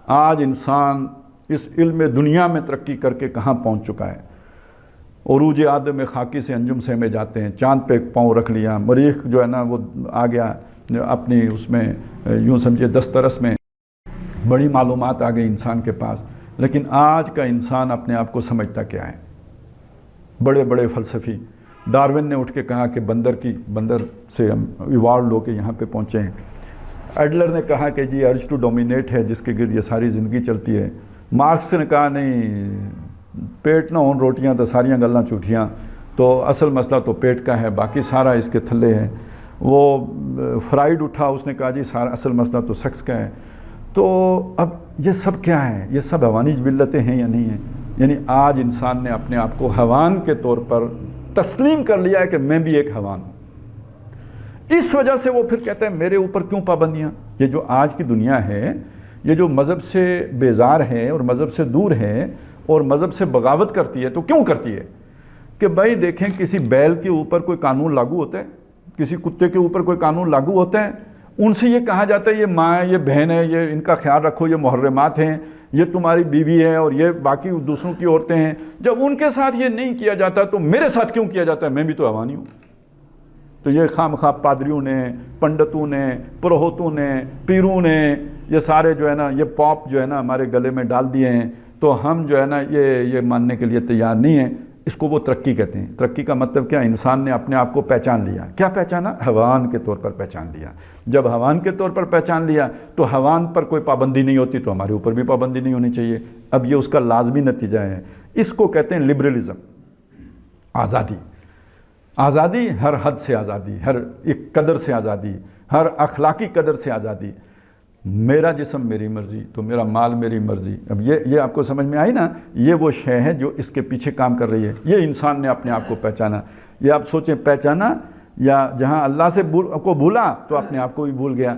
آج انسان اس علم دنیا میں ترقی کر کے کہاں پہنچ چکا ہے. عروج آدم خاکی سے انجم سے میں جاتے ہیں، چاند پہ ایک پاؤں رکھ لیا، مریخ جو ہے نا وہ آ گیا اپنی اس میں یوں سمجھے دسترس میں، بڑی معلومات آ گئی انسان کے پاس. لیکن آج کا انسان اپنے آپ کو سمجھتا کیا ہے؟ بڑے بڑے فلسفی ڈارون نے اٹھ کے کہا کہ بندر سے ہم ایوارڈ لو کے یہاں پہ پہنچے ہیں. ایڈلر نے کہا کہ جی ارج ٹو ڈومینیٹ ہے جس کے گرد یہ ساری زندگی چلتی ہے. مارکس نے کہا نہیں، پیٹ نہ ہون روٹیاں تو ساریاں گلاں جھوٹیاں، تو اصل مسئلہ تو پیٹ کا ہے، باقی سارا اس کے تھلے ہے. وہ فرائیڈ اٹھا، اس نے کہا جی سارا اصل مسئلہ تو سیکس کا ہے. تو اب یہ سب کیا ہے؟ یہ سب حیوانی جبلتیں ہیں یا نہیں ہیں؟ یعنی آج انسان نے اپنے آپ کو حیوان کے طور پر تسلیم کر لیا ہے کہ میں بھی ایک حیوان ہوں. اس وجہ سے وہ پھر کہتے ہیں میرے اوپر کیوں پابندیاں؟ یہ جو آج کی دنیا ہے، یہ جو مذہب سے بیزار ہے اور مذہب سے دور ہے اور مذہب سے بغاوت کرتی ہے، تو کیوں کرتی ہے؟ کہ بھائی دیکھیں، کسی بیل کے اوپر کوئی قانون لاگو ہوتا ہے، کسی کتے کے اوپر کوئی قانون لاگو ہوتا ہے؟ ان سے یہ کہا جاتا ہے یہ ماں ہے، یہ بہن ہے، یہ ان کا خیال رکھو، یہ محرمات ہیں، یہ تمہاری بیوی ہے اور یہ باقی دوسروں کی عورتیں ہیں. جب ان کے ساتھ یہ نہیں کیا جاتا تو میرے ساتھ کیوں کیا جاتا ہے؟ میں بھی تو حیوان ہی ہوں. تو یہ خام خواہ پادریوں نے، پنڈتوں نے، پروہتوں نے، پیروں نے، یہ سارے جو ہے نا یہ پاپ جو ہے نا ہمارے گلے میں ڈال دیے ہیں. تو ہم جو ہے نا یہ ماننے کے لیے تیار نہیں ہیں. اس کو وہ ترقی کہتے ہیں. ترقی کا مطلب کیا؟ انسان نے اپنے آپ کو پہچان لیا. کیا پہچانا؟ حیوان کے طور پر پہچان لیا. جب حیوان کے طور پر پہچان لیا تو حیوان پر کوئی پابندی نہیں ہوتی، تو ہمارے اوپر بھی پابندی نہیں ہونی چاہیے. اب یہ اس کا لازمی نتیجہ ہے. اس کو کہتے ہیں لبرلزم، آزادی. آزادی، ہر حد سے آزادی، ہر ایک قدر سے آزادی، ہر اخلاقی قدر سے آزادی. میرا جسم میری مرضی، تو میرا مال میری مرضی. اب یہ آپ کو سمجھ میں آئی نا؟ یہ وہ شے ہے جو اس کے پیچھے کام کر رہی ہے. یہ انسان نے اپنے آپ کو پہچانا. یہ آپ سوچیں، پہچانا یا جہاں اللہ سے کو بھولا تو اپنے آپ کو بھی بھول گیا.